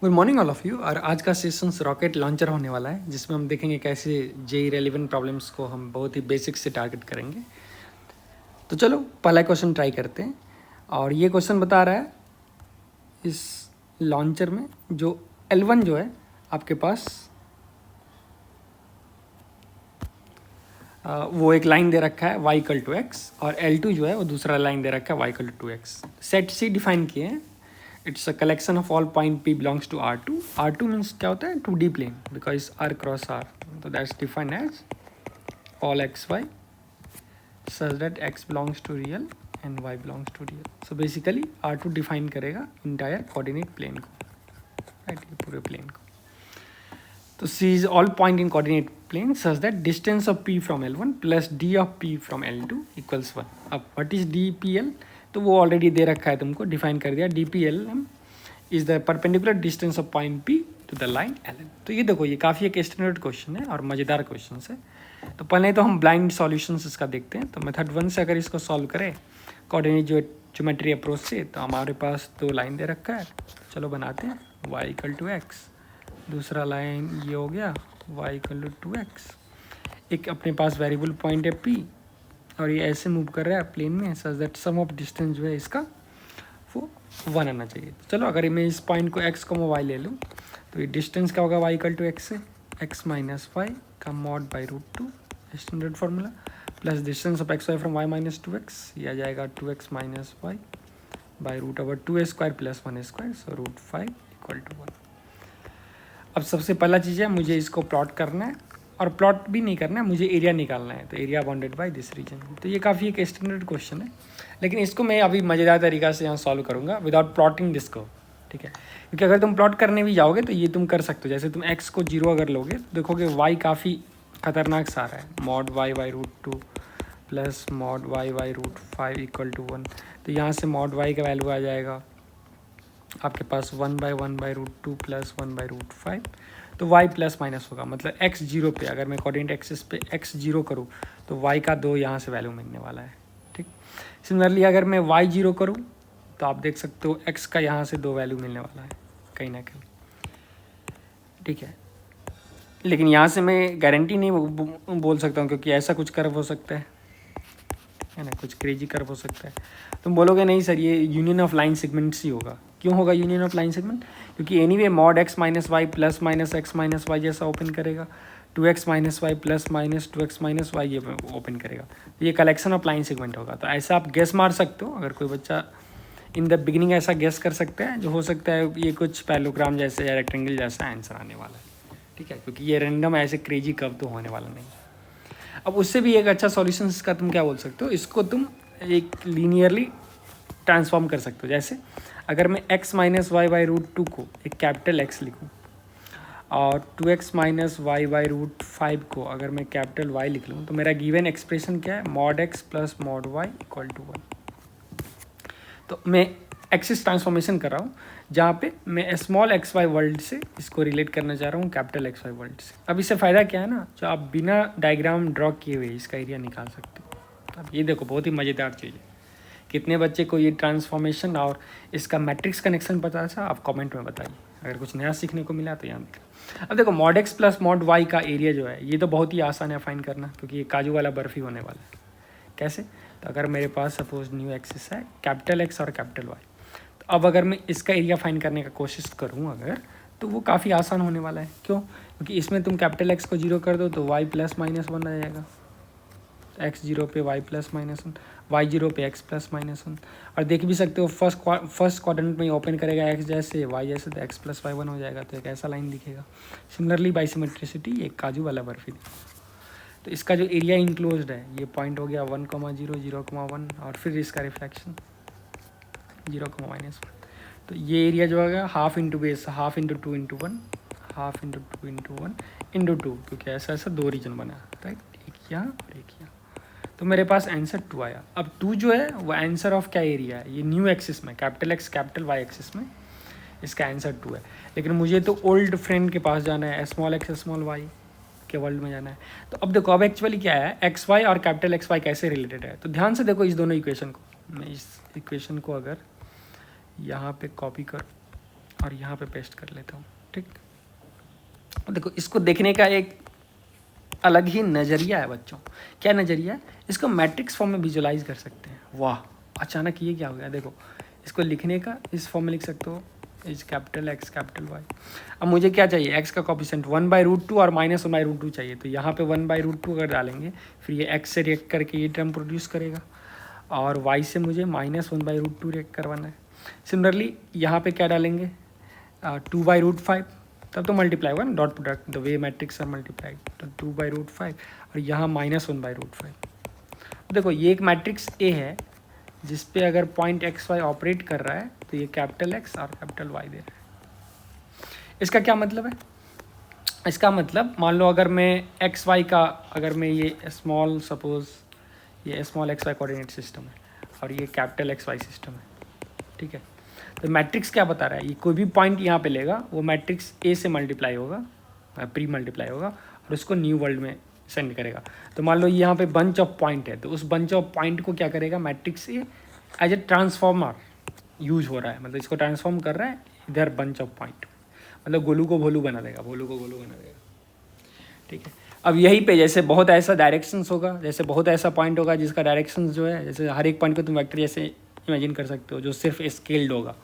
Good morning all of you. और आज का सेशन रॉकेट लॉन्चर होने वाला है, जिसमें हम देखेंगे कैसे जेई रेलिवेंट प्रॉब्लम्स को हम बहुत ही बेसिक से टारगेट करेंगे। तो चलो पहला क्वेश्चन ट्राई करते हैं। और ये क्वेश्चन बता रहा है इस लॉन्चर में जो L1 जो है आपके पास वो एक लाइन दे रखा है y इक्वल टू एक्स, और L2 जो है वो दूसरा लाइन दे रखा है y equal to 2x। Set C define किए हैं। It's a collection of all point P belongs to R2। R2 means क्या होता है 2D plane, because R cross R, तो that's defined as all xy such that x belongs to real and y belongs to real। so basically R2 define करेगा entire coordinate plane को, right, ये पूरे plane को। तो C is all point in coordinate plane such that distance of P from L1 plus D of P from L2 equals 1। अब what is DPL, तो वो already दे रखा है, तुमको डिफाइन कर दिया। DPL is the perpendicular distance of point P to the line LN। तो ये देखो, ये काफ़ी एक स्टैंडर्ड क्वेश्चन है और मज़ेदार क्वेश्चन है। तो पहले तो हम ब्लाइंड सॉल्यूशंस इसका देखते हैं। तो मेथड 1 से अगर इसको सॉल्व करें कोऑर्डिनेट ज्योमेट्री अप्रोच से, तो हमारे पास दो लाइन दे रखा है। चलो बनाते हैं। y इक्वल टू एक्स, दूसरा लाइन ये हो गया y इक्वल टू 2x। एक अपने पास वेरिएबल पॉइंट है P, और ये ऐसे मूव कर रहा है प्लेन में such that sum of distance जो है इसका वो 1 आना चाहिए। तो चलो अगर मैं इस पॉइंट को x को y ले लूँ, तो ये डिस्टेंस क्या होगा y इक्वल टू एक्स से x माइनस वाई का mod by root 2 standard formula, plus distance of X Y from y minus 2x, ये आ जाएगा 2x minus Y by root over 2a square plus 1 square, so root 5 equal to 1। अब सबसे पहला चीज़ है, मुझे इसको प्लॉट करना है, और प्लॉट भी नहीं करना है, मुझे एरिया निकालना है। तो area bounded by this region. तो ये काफ़ी एक स्टैंडर्ड क्वेश्चन है, लेकिन इसको मैं अभी मज़ेदार तरीक़ा से यहाँ सॉल्व करूँगा विदाउट प्लॉटिंग दिस को, ठीक है। क्योंकि अगर तुम प्लॉट करने भी जाओगे तो ये तुम कर सकते हो। जैसे तुम x को 0 अगर लोगे तो देखोगे y काफ़ी खतरनाक सा रहा है, mod y by root 2 plus mod y by root 5 equal to 1। तो यहाँ से मॉड y का वैल्यू आ जाएगा आपके पास 1 by root 2 plus 1 by root 5। तो y प्लस माइनस होगा, मतलब x 0 पे अगर मैं कोऑर्डिनेट एक्सिस पे x 0 करूँ तो y का 2 यहाँ से वैल्यू मिलने वाला है, ठीक। सिमिलरली अगर मैं y 0 करूँ तो आप देख सकते हो x का यहाँ से 2 वैल्यू मिलने वाला है कहीं ना कहीं, ठीक है। लेकिन यहाँ से मैं गारंटी नहीं बोल सकता हूँ, क्योंकि ऐसा कुछ कर्व हो सकता है ना, कुछ क्रेजी कर्व हो सकता है। तुम बोलोगे नहीं सर ये यूनियन ऑफ लाइन सेगमेंट्स ही होगा। क्यों होगा यूनियन ऑफ लाइन सेगमेंट? क्योंकि anyway mod x minus Y plus minus X minus Y जैसा ओपन करेगा, 2x minus Y plus minus 2x minus Y ये ओपन करेगा। तो ये कलेक्शन ऑफ लाइन सेगमेंट होगा। तो ऐसा आप गेस मार सकते हो, अगर कोई बच्चा इन द बिगिनिंग ऐसा गेस कर सकते हैं, जो हो सकता है ये कुछ पैलोग्राम जैसे या रेक्टेंगल जैसा आंसर आने वाला है, ठीक है। क्योंकि ये रैंडम ऐसे क्रेजी कर्व तो होने वाला नहीं। अब उससे भी एक अच्छा सॉल्यूशन इसका तुम क्या बोल सकते हो, इसको तुम एक लीनियरली ट्रांसफॉर्म कर सकते हो। जैसे अगर मैं x minus Y by root 2 को एक कैपिटल x लिखूँ, और 2x minus Y by root 5 को अगर मैं कैपिटल y लिख लूँ, तो मेरा गिवन एक्सप्रेशन क्या है, mod x plus mod y equal to 1। तो मैं एक्सिस ट्रांसफॉर्मेशन कर रहा हूँ, जहाँ पे मैं स्मॉल एक्स वाई वर्ल्ड से इसको रिलेट करना चाह रहा हूँ कैपिटल एक्स वाई वर्ल्ड से। अब इससे फ़ायदा क्या है ना, जो आप बिना डायग्राम ड्रॉ किए हुए इसका एरिया निकाल सकते हो। अब ये देखो बहुत ही मज़ेदार चीज़ है। कितने बच्चे को ये ट्रांसफॉर्मेशन और इसका मैट्रिक्स कनेक्शन पता था, आप कमेंट में बताइए। अगर कुछ नया सीखने को मिला तो यहाँ देखो। अब देखो mod X plus mod Y का एरिया जो है ये तो बहुत ही आसान है फाइंड करना, क्योंकि ये काजू वाला बर्फ़ी होने वाला है। कैसे? तो अगर मेरे पास सपोज न्यू एक्सिस है कैपिटल एक्स और कैपिटल वाई, तो अब अगर मैं इसका एरिया फाइंड करने का कोशिश करूँ अगर, तो वो काफ़ी आसान होने वाला है। क्यों? क्योंकि इसमें तुम कैपिटल एक्स को 0 कर दो तो वाई प्लस माइनस 1 आ जाएगा, एक्स 0 पे वाई प्लस माइनस 1, वाई 0 पे एक्स प्लस माइनस 1। और देख भी सकते हो फर्स्ट क्वाड्रेंट में ओपन करेगा एक्स जैसे वाई जैसे, तो एक्स प्लस वाई 1 हो जाएगा, तो एक ऐसा लाइन दिखेगा। सिमिलरली बाई सिमेट्रिसिटी एक काजू वाला बर्फी। तो इसका जो एरिया इंक्लोज्ड है ये पॉइंट हो गया 1, 0, 0, 1, और फिर इसका रिफ्लेक्शन 0, -1। तो ये एरिया जो होगा half into base, half into 2 into 1, half into 2 into 1 into 2, क्योंकि ऐसा ऐसा 2 रीजन बना, राइट, एक यहाँ और एक यहाँ। तो मेरे पास आंसर 2 आया। अब 2 जो है वो आंसर ऑफ क्या एरिया है, ये न्यू एक्सिस में capital X capital Y axis में इसका आंसर 2 है। लेकिन मुझे तो ओल्ड फ्रेंड के पास जाना है, स्मॉल एक्स स्मॉल वाई के वर्ल्ड में जाना है। तो अब देखो अब एक्चुअली क्या है, एक्स वाई और कैपिटल एक्स वाई कैसे रिलेटेड है। तो ध्यान से देखो इस दोनों इक्वेशन को। मैं इस इक्वेशन को अगर यहाँ पे कॉपी करूँ और यहाँ पे पेस्ट कर लेता हूँ। ठीक, देखो इसको देखने का एक अलग ही नज़रिया है बच्चों। क्या नज़रिया है? इसको मैट्रिक्स फॉर्म में विजुलाइज कर सकते हैं। वाह, अचानक ये क्या हो गया? देखो इसको लिखने का इस फॉर्म में लिख सकते हो, is capital X capital Y. अब मुझे क्या चाहिए? एक्स का कॉफिशिएंट 1/√2 और -1/√2 चाहिए। तो यहाँ पे 1/√2 अगर डालेंगे फिर ये एक्स से रिएक्ट करके ये टर्म प्रोड्यूस करेगा और वाई से मुझे -1/√2 रिएक्ट करवाना है। सिमिलरली यहाँ पे क्या डालेंगे? 2/√5, तब तो मल्टीप्लाई होगा ना, dot product the way matrix are multiplied. तो 2/√5 और यहाँ -1/√5। देखो ये एक मैट्रिक्स ए है जिस पे अगर पॉइंट एक्स वाई ऑपरेट कर रहा है तो ये कैपिटल एक्स और कैपिटल वाई दे रहा है। इसका क्या मतलब है? इसका मतलब मान लो अगर मैं एक्स वाई का, अगर मैं ये स्मॉल, सपोज ये small X Y coordinate system है और ये कैपिटल एक्स वाई सिस्टम है, ठीक है। तो मैट्रिक्स क्या बता रहा है? ये कोई भी पॉइंट यहाँ पे लेगा वो मैट्रिक्स ए से मल्टीप्लाई होगा, प्री मल्टीप्लाई होगा और उसको न्यू वर्ल्ड में सेंड करेगा। तो मान लो यहाँ पे बंच ऑफ पॉइंट है, तो उस बंच ऑफ पॉइंट को क्या करेगा? Matrix A as a transformer use हो रहा है, मतलब इसको ट्रांसफॉर्म कर रहा है इधर बंच ऑफ पॉइंट, मतलब गोलू को भोलू बना देगा, भोलू को गोलू बना देगा, ठीक है। अब यहीं पे जैसे बहुत ऐसा डायरेक्शंस होगा, जैसे बहुत ऐसा पॉइंट होगा जिसका डायरेक्शंस जो है, जैसे हर एक पॉइंट को तुम वेक्टर जैसे इमेजिन कर सकते हो जो सिर्फ स्केल्ड होगा,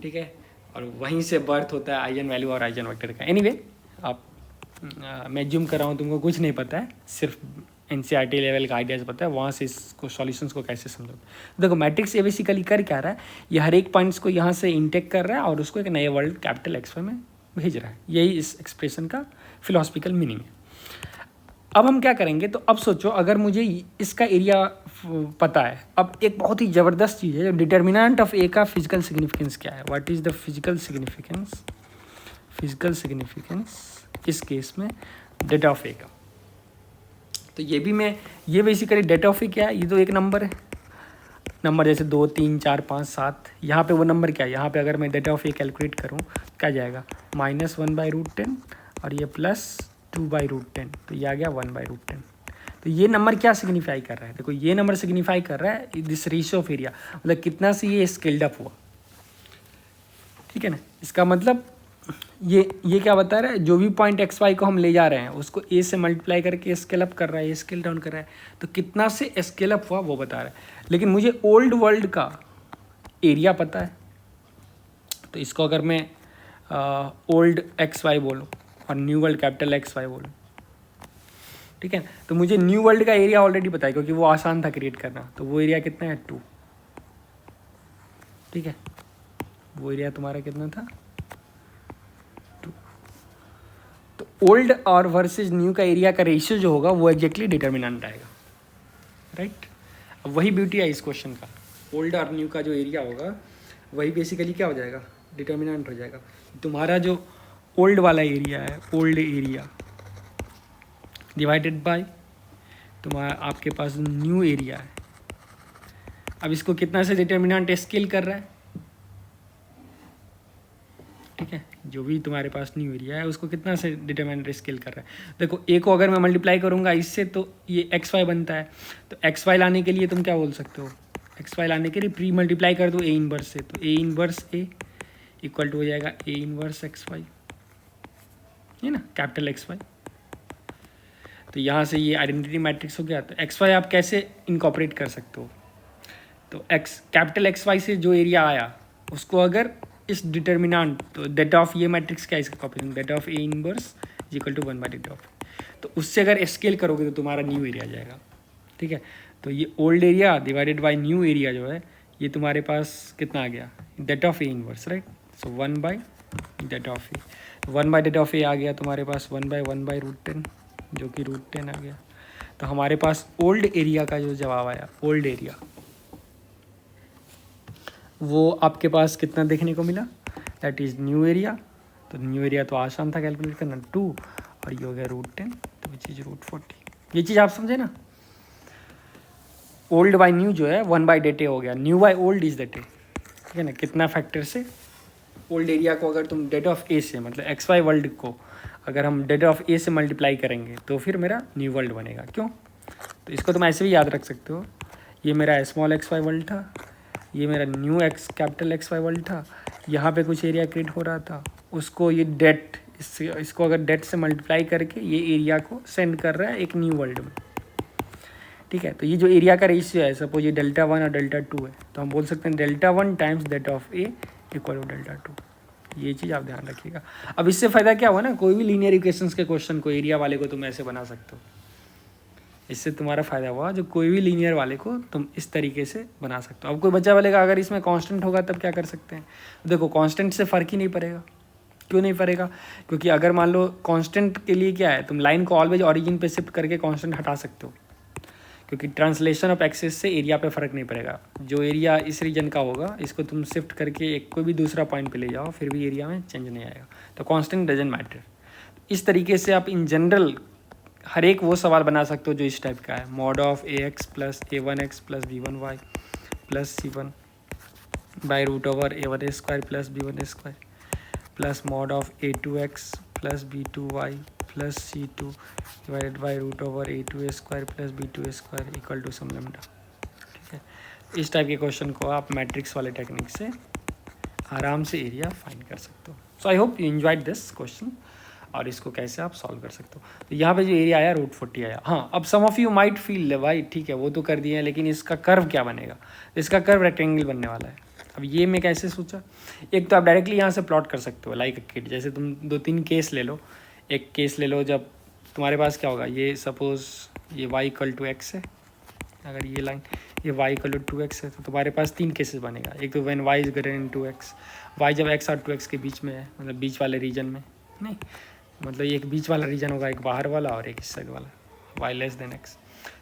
ठीक है। और वहीं से बर्थ होता है आइजन वैल्यू और आइजन वेक्टर का। एनीवे आप मैं ज्यूम कर रहा हूँ, तुमको कुछ नहीं पता है, सिर्फ एनसीईआरटी लेवल का आइडियाज़ पता है, वहाँ से इसको सॉल्यूशंस को कैसे समझो। देखो मैट्रिक्स ए बेसिकली कर क्या रहा है? ये हर एक पॉइंट्स को यहाँ से इंटेक कर रहा है और उसको एक नए वर्ल्ड कैपिटल एक्स में भेज रहा है। यही इस एक्सप्रेशन का फिलोसफिकल मीनिंग है। अब हम क्या करेंगे? तो अब सोचो अगर मुझे इसका एरिया पता है, अब एक बहुत ही ज़बरदस्त चीज़ है, जो डिटर्मिनेंट ऑफ ए का फिजिकल सिग्निफिकेंस क्या है। What is the physical significance? Physical significance इस केस में डेटा ऑफ ए का। तो ये बेसिकली डेटा ऑफ ए क्या है? ये तो एक नंबर है, नंबर जैसे 2 3 4 5 7, यहाँ पे वो नंबर क्या है? यहाँ पे अगर मैं डेटा ऑफ ए कैलकुलेट करूँ क्या जाएगा? -1/√10 और ये +2/√10, तो ये आ गया 1/√10। तो ये नंबर क्या सिग्निफाई कर रहा है? देखो ये नंबर सिग्निफाई कर रहा है दिस रेशियो ऑफ एरिया, मतलब कितना से ये स्केल्ड अप हुआ, ठीक है ना। इसका मतलब ये क्या बता रहा है? जो भी पॉइंट एक्स वाई को हम ले जा रहे हैं उसको ए से मल्टीप्लाई करके स्केल अप कर रहा है, स्केल डाउन कर रहा है, तो कितना से स्केल अप हुआ वो बता रहा है। लेकिन मुझे ओल्ड वर्ल्ड का एरिया पता है, तो इसको अगर मैं ओल्ड एक्स वाई बोलूँ और new world capital X Y बोलूँ, ठीक है, तो मुझे न्यू वर्ल्ड का एरिया ऑलरेडी पता है क्योंकि वो आसान था क्रिएट करना। तो वो एरिया कितना है? 2, ठीक है। वो एरिया तुम्हारा कितना था? 2। तो ओल्ड और वर्सेस न्यू का एरिया का रेशियो जो होगा वो एग्जैक्टली डिटर्मिनेंट आएगा, राइट। अब वही ब्यूटी है इस क्वेश्चन का, ओल्ड और न्यू का जो एरिया होगा वही बेसिकली क्या हो जाएगा? डिटर्मिनेंट हो जाएगा। तुम्हारा जो ओल्ड वाला एरिया है, ओल्ड एरिया डिवाइडेड बाय तुम्हारा आपके पास न्यू एरिया है। अब इसको कितना से डिटर्मिनेंट स्केल कर रहा है, ठीक है, जो भी तुम्हारे पास न्यू एरिया है उसको कितना से डिटर्मिनेंट स्केल कर रहा है। देखो ए को अगर मैं मल्टीप्लाई करूंगा इससे तो ये एक्स वाई बनता है, तो एक्स वाई लाने के लिए तुम क्या बोल सकते हो? एक्स वाई लाने के लिए प्री मल्टीप्लाई कर दो ए इनवर्स से, तो A inverse A equal to हो जाएगा ए इनवर्स एक्स वाई, है ना, कैपिटल एक्स वाई। तो यहाँ से ये आइडेंटिटी मैट्रिक्स हो गया। तो एक्स वाई आप कैसे इनकॉपरेट कर सकते हो? तो एक्स कैपिटल एक्स वाई से जो एरिया आया उसको अगर इस डिटर्मिनेंट, तो डेटा ऑफ ये मैट्रिक्स क्या है इसका कॉपी, डेटा of A inverse is equal to 1/डेटा ऑफ, तो उससे अगर स्केल करोगे तो तुम्हारा न्यू एरिया आ जाएगा, ठीक है। तो ये old area divided by new area जो है ये तुम्हारे पास कितना आ गया? डेटा of A inverse, right. So 1/डेटा ऑफ ए, 1/डेटा ऑफ ए आ गया तुम्हारे पास 1/1/√10 जो कि √10 आ गया। तो हमारे पास ओल्ड एरिया का जो जवाब आया, ओल्ड एरिया, वो आपके पास कितना देखने को मिला? That is new area. तो न्यू एरिया तो आसान था कैलकुलेट करना, 2 और ये हो गया √10, तो विच इज √40। ये चीज़ आप समझे ना? ओल्ड बाय न्यू जो है 1/डेटे हो गया, न्यू बाय ओल्ड इज डेटे, ठीक है ना। कितना फैक्टर से ओल्ड एरिया को अगर तुम डेटा ऑफ ए से, मतलब एक्स वाई वर्ल्ड को अगर हम डेटा ऑफ ए से मल्टीप्लाई करेंगे तो फिर मेरा न्यू वर्ल्ड बनेगा। क्यों? तो इसको तुम ऐसे भी याद रख सकते हो, ये मेरा स्मॉल एक्स वाई वर्ल्ड था, ये मेरा new X capital X Y world था, यहाँ पे कुछ एरिया क्रिएट हो रहा था, उसको ये डेट इसको अगर डेट से मल्टीप्लाई करके ये एरिया को सेंड कर रहा है एक न्यू वर्ल्ड में, ठीक है। तो ये जो एरिया का रेशियो है, सपोज ये Δ1 और Δ2 है, तो हम बोल सकते हैं Δ1 times that of A equal to Δ2। ये चीज़ आप ध्यान रखिएगा। अब इससे फ़ायदा क्या हुआ ना, कोई भी लीनियर इक्वेशंस के क्वेश्चन को एरिया वाले को तुम ऐसे बना सकते हो। इससे तुम्हारा फ़ायदा हुआ, जो कोई भी लीनियर वाले को तुम इस तरीके से बना सकते हो। अब कोई बच्चा बोलेगा अगर इसमें कांस्टेंट होगा तब क्या कर सकते हैं। देखो कांस्टेंट से फ़र्क ही नहीं पड़ेगा। क्यों नहीं पड़ेगा? क्योंकि अगर मान लो कांस्टेंट के लिए क्या है, तुम लाइन को ऑलवेज ओरिजिन पे शिफ्ट करके कांस्टेंट हटा सकते हो, क्योंकि ट्रांसलेशन ऑफ एक्सेस से एरिया पे फ़र्क नहीं पड़ेगा। जो एरिया इस रीजन का होगा इसको तुम शिफ्ट करके एक कोई भी दूसरा पॉइंट पे ले जाओ, फिर भी एरिया में चेंज नहीं आएगा। तो कांस्टेंट डजंट मैटर। इस तरीके से आप इन जनरल हर एक वो सवाल बना सकते हो जो इस टाइप का है, mod of ax plus a1x plus b1y plus c1 by root over a1 square plus b1 square plus mod of a2x plus b2y plus c2 divided by root over a2 square plus b2 square equal to some lambda. ठीक है, इस type के question को आप matrix वाले technique से आराम से एरिया फाइंड कर सकते हो। So I hope you enjoyed this question और इसको कैसे आप सॉल्व कर सकते हो। तो यहाँ पे जो एरिया आया √40 आया। हाँ, अब सम ऑफ यू माइट फील भाई ठीक है वो तो कर दिए हैं, लेकिन इसका कर्व क्या बनेगा। इसका कर्व रेक्टेंगल बनने वाला है। अब ये मैं कैसे सोचा, एक तो आप डायरेक्टली यहाँ से प्लॉट कर सकते हो लाइक अ किड। जैसे तुम 2-3 केस ले लो। एक केस ले लो जब तुम्हारे पास क्या होगा, ये सपोज ये y इक्वल टू x है, अगर ये लाइन ये y इक्वल टू 2x है, तो तुम्हारे पास 3 केसेस बनेगा। एक तो when y is greater than 2x, y जब x और 2x के बीच में है, मतलब बीच वाले रीजन में नहीं, मतलब एक बीच वाला रीजन होगा, एक बाहर वाला और एक इस साइड वाला, y लेस देन x।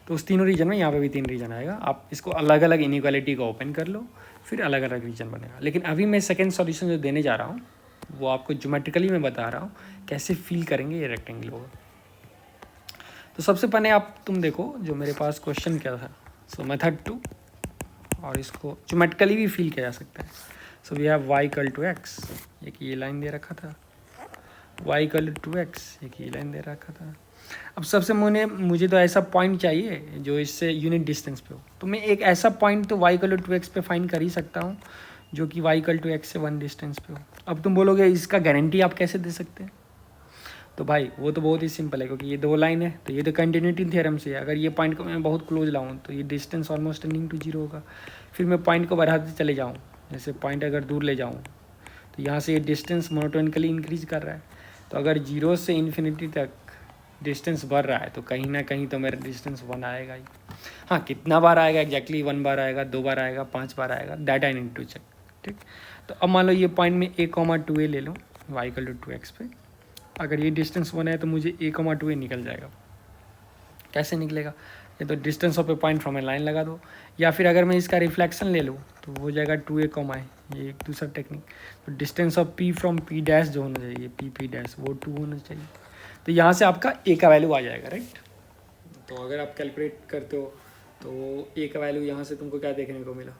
तो उस तीनों रीजन में यहाँ पे भी 3 रीजन आएगा। आप इसको अलग अलग इनइक्वालिटी को ओपन कर लो, फिर अलग अलग रीजन बनेगा। लेकिन अभी मैं सेकंड सॉल्यूशन जो देने जा रहा हूँ वो आपको ज्योमेट्रिकली मैं बता रहा हूँ कैसे फील करेंगे ये रेक्टेंगल होगा। तो सबसे पहले आप तुम देखो जो मेरे पास क्वेश्चन क्या था। सो मेथड 2, और इसको ज्योमेट्रिकली भी फील किया जा सकता है। So we have y equal to x, एक ये लाइन दे रखा था, y इक्वल टू 2x, एक ये लाइन दे रखा था। अब सबसे मुझे तो ऐसा पॉइंट चाहिए जो इससे यूनिट डिस्टेंस पे हो। तो मैं एक ऐसा पॉइंट तो y इक्वल टू 2x पे फाइंड कर ही सकता हूँ जो कि y इक्वल टू x से 1 डिस्टेंस पे हो। अब तुम बोलोगे इसका गारंटी आप कैसे दे सकते हैं। तो भाई वो तो बहुत ही सिंपल है, क्योंकि ये 2 लाइन है तो ये तो कंटिन्यूटी थ्योरम से है। अगर ये पॉइंट को मैं बहुत क्लोज लाऊँ तो ये डिस्टेंस ऑलमोस्ट टेंडिंग टू 0 होगा। फिर मैं पॉइंट को बढ़ाते चले जाऊँ, जैसे पॉइंट अगर दूर ले जाऊँ तो यहाँ से ये डिस्टेंस मोनोटोनिकली इंक्रीज कर रहा है। तो अगर 0 से इन्फिनिटी तक डिस्टेंस बढ़ रहा है तो कहीं ना कहीं तो मेरा डिस्टेंस 1 आएगा ही। हाँ, कितना बार आएगा एग्जैक्टली 1 बार आएगा, 2 बार आएगा, 5 बार आएगा, that I need to check. ठीक, तो अब मान लो ये पॉइंट में a,2a ले लो y इक्वल टू 2x पे। अगर ये डिस्टेंस 1 है तो मुझे a,2a निकल जाएगा। कैसे निकलेगा, ये तो distance of A point from A line लगा दो, या फिर अगर मैं इसका रिफ्लेक्शन ले लूँ तो हो जाएगा 2a, ये एक दूसरा टेक्निक। तो distance of p from p dash जो होना चाहिए p डैश वो 2 होना चाहिए। तो यहाँ से आपका a का वैल्यू आ जाएगा, राइट। तो अगर आप कैलकुलेट करते हो तो a का वैल्यू यहाँ से तुमको क्या देखने को मिला,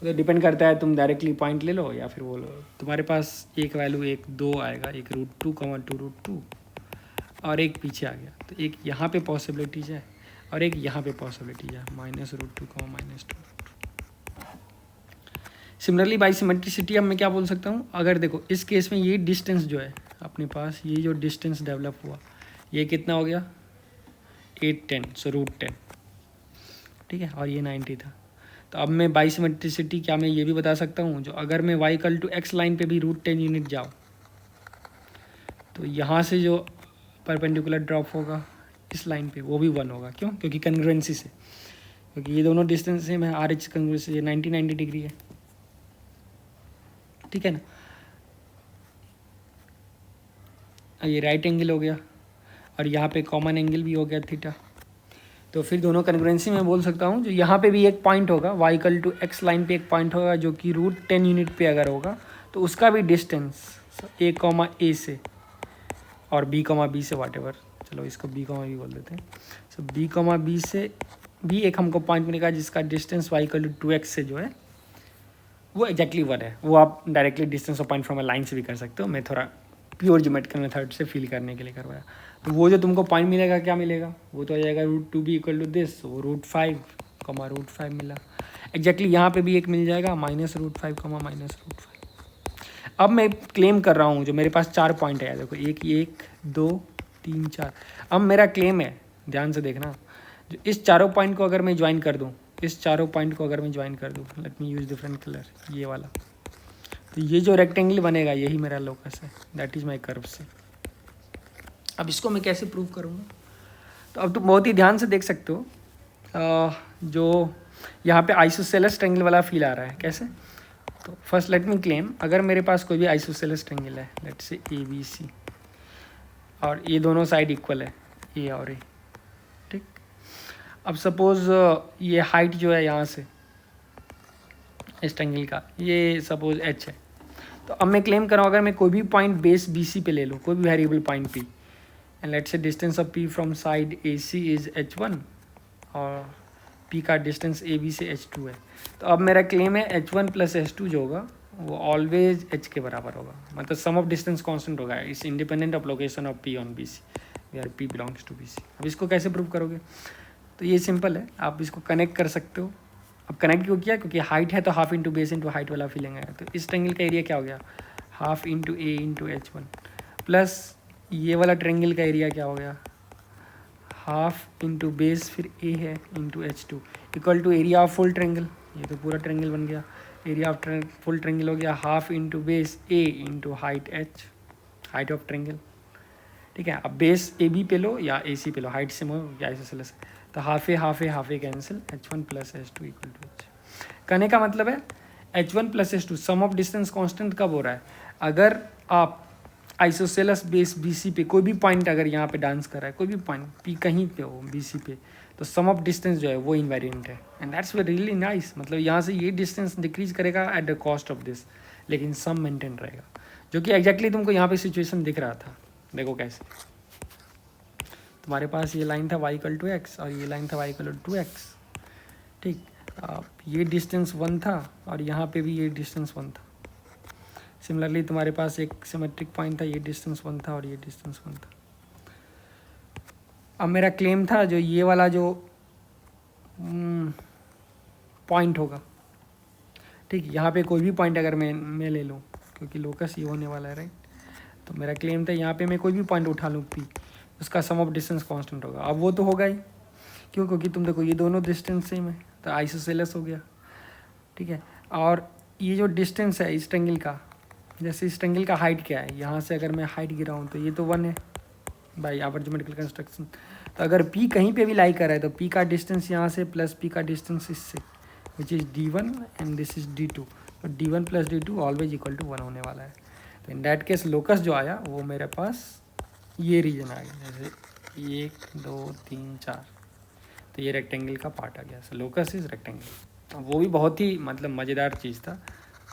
तो डिपेंड करता है, तुम डायरेक्टली पॉइंट ले लो या फिर वो लो। तुम्हारे पास एक वैल्यू 2 आएगा, एक √2, 2 √2 और एक पीछे आ गया। तो एक यहाँ पे पॉसिबिलिटीज है और एक यहाँ पे पॉसिबिलिटीज है, -√2, -2। सिमिलरली बाई सिमेट्रिसिटी अब मैं क्या बोल सकता हूँ, अगर देखो इस केस में ये डिस्टेंस जो है अपने पास, ये जो डिस्टेंस डेवलप हुआ ये कितना हो गया 8, 10, सो √10, ठीक है, और ये 90 था। तो अब मैं बाई सिमेट्रिसिटी क्या मैं ये भी बता सकता हूँ, जो अगर मैं y equal to x line पे भी √10 यूनिट जाऊँ तो यहाँ से जो परपेंडिकुलर ड्रॉप होगा इस लाइन पे वो भी 1 होगा। क्यों, क्योंकि कंग्रुएंसी से, क्योंकि ये दोनों डिस्टेंस सेम है, RH कंग्रुएंसी ये 90 डिग्री है, ठीक है ना। ये राइट एंगल हो गया और यहाँ पे कॉमन एंगल भी हो गया थीटा। तो फिर दोनों कन्ग्रुएंसी में बोल सकता हूँ जो यहाँ पे भी एक पॉइंट होगा y equal to x line पे एक पॉइंट होगा जो कि √10 यूनिट पे अगर होगा तो उसका भी डिस्टेंस a, से और b, b से वाटेवर, चलो इसको b, b बोल देते हैं। सो b, b से भी एक हमको पॉइंट मिलेगा जिसका distance y equal to 2x से जो है वो एग्जैक्टली 1 है। वो आप directly distance of point from a line से भी कर सकते हो, मैं थोड़ा प्योर ज्योमेट्रिकल मेथड से फील करने के लिए करवाया। तो वो जो तुमको पॉइंट मिलेगा क्या मिलेगा, वो तो आ जाएगा √2b इक्वल टू दिस, वो √5, √5 मिला। एग्जैक्टली यहाँ पे भी एक मिल जाएगा -√5, -√5। अब मैं क्लेम कर रहा हूँ, जो मेरे पास 4 पॉइंट है, देखो 1, 2, 3, 4। अब मेरा क्लेम है, ध्यान से देखना, जो इस चारों पॉइंट को अगर मैं ज्वाइन कर दूँ, इस चारों पॉइंट को अगर मैं ज्वाइन कर दूँ, let me use different colour, ये वाला, तो ये जो रेक्टेंगल बनेगा यही मेरा लोकस है, दैट इज़ माई कर्व से। अब इसको मैं कैसे प्रूव करूँगा? तो अब तो बहुत ही ध्यान से देख सकते हो, जो यहाँ पे आइसोसेलेस ट्रायंगल वाला फील आ रहा है। कैसे? तो फर्स्ट लेट मी क्लेम, अगर मेरे पास कोई भी आइसोसेलेस ट्रायंगल है, लेट्स से ABC, और ये दोनों साइड इक्वल है, ए और ए, ठीक। अब सपोज ये हाइट जो है यहाँ से इस ट्रायंगल का, ये सपोज h है। तो अब मैं क्लेम कर रहा हूँ, अगर मैं कोई भी पॉइंट बेस BC पे ले लूँ, कोई भी variable point P, and let's say distance of P from side AC is h1 और P का डिस्टेंस AB से h2 है। तो अब मेरा क्लेम है h1 प्लस h2 जो होगा वो ऑलवेज h के बराबर होगा, मतलब सम ऑफ डिस्टेंस कांस्टेंट होगा, is independent of location of P on BC, where P belongs to BC। अब इसको कैसे प्रूव करोगे? तो ये सिंपल है, आप इसको कनेक्ट कर सकते हो। अब कनेक्ट क्यों किया? क्योंकि हाइट है तो half into base into height वाला फीलिंग है। तो इस ट्रायंगल का एरिया क्या हो गया? हाफ इंटू ए इंटू h1, प्लस ये वाला ट्रायंगल का एरिया क्या हो गया? हाफ इंटू बेस फिर ए है into h2 equal to area of full triangle. ये तो पूरा ट्रायंगल बन गया, एरिया ऑफ फुल ट्रायंगल हो गया half into base A into height h, height of triangle, ठीक है। अब बेस ए बी पे लो या ए सी पे लो, हाइट सेम हो या आइसोसेलेस, तो half A cancel, h1 plus h2 equal to h। कहने का मतलब है h1 plus h2 sum of distance constant कब हो रहा है? अगर आप आइसोसेलेस बेस BC पे कोई भी पॉइंट अगर यहाँ पे डांस कर रहा है, कोई भी पॉइंट P कहीं पे हो BC पे, तो सम ऑफ डिस्टेंस जो है वो इनवेरिएंट है, एंड दैट्स रियली नाइस। मतलब यहाँ से ये डिस्टेंस डिक्रीज करेगा at the cost of this, लेकिन सम मेंटेन रहेगा, जो कि एग्जैक्टली तुमको यहाँ पे सिचुएशन दिख रहा था। देखो कैसे, तुम्हारे पास ये लाइन था y इक्वल टू x और ये लाइन था y इक्वल टू 2x, ठीक। ये डिस्टेंस 1 था और यहाँ पे भी ये डिस्टेंस 1 था। सिमिलरली तुम्हारे पास एक सिमेट्रिक पॉइंट था, ये डिस्टेंस 1 था और ये डिस्टेंस 1 था। अब मेरा क्लेम था जो ये वाला जो पॉइंट होगा, ठीक, यहाँ पे कोई भी पॉइंट अगर मैं ले लूँ, क्योंकि लोकस ये होने वाला है, राइट। तो मेरा क्लेम था यहाँ पे मैं कोई भी पॉइंट उठा लूँ P, उसका सम ऑफ डिस्टेंस कांस्टेंट होगा। अब वो तो होगा ही, क्यों? क्योंकि तुम देखो ये दोनों डिस्टेंस सेम है, तो आइसोसेलेस हो गया, ठीक है। और ये जो डिस्टेंस है इस ट्रायंगल का, जैसे इस ट्रायंगल का हाइट क्या है, यहाँ से अगर मैं हाइट गिराऊँ तो ये तो 1 है बाई आवर ज्योमेट्रिकल कंस्ट्रक्शन। तो अगर P कहीं पे भी लाई कर रहा है तो P का डिस्टेंस यहाँ से प्लस P का डिस्टेंस इससे, which is D1 and this is D2, तो D1 plus D2 always equal to 1 होने वाला है। तो इन डैट केस लोकस जो आया वो मेरे पास ये रीजन आ गया, जैसे 1, 2, 3, 4, तो ये रेक्टेंगल का पार्ट आ गया। सो लोकस इज रेक्टेंगल। वो भी बहुत ही मतलब मज़ेदार चीज़ था।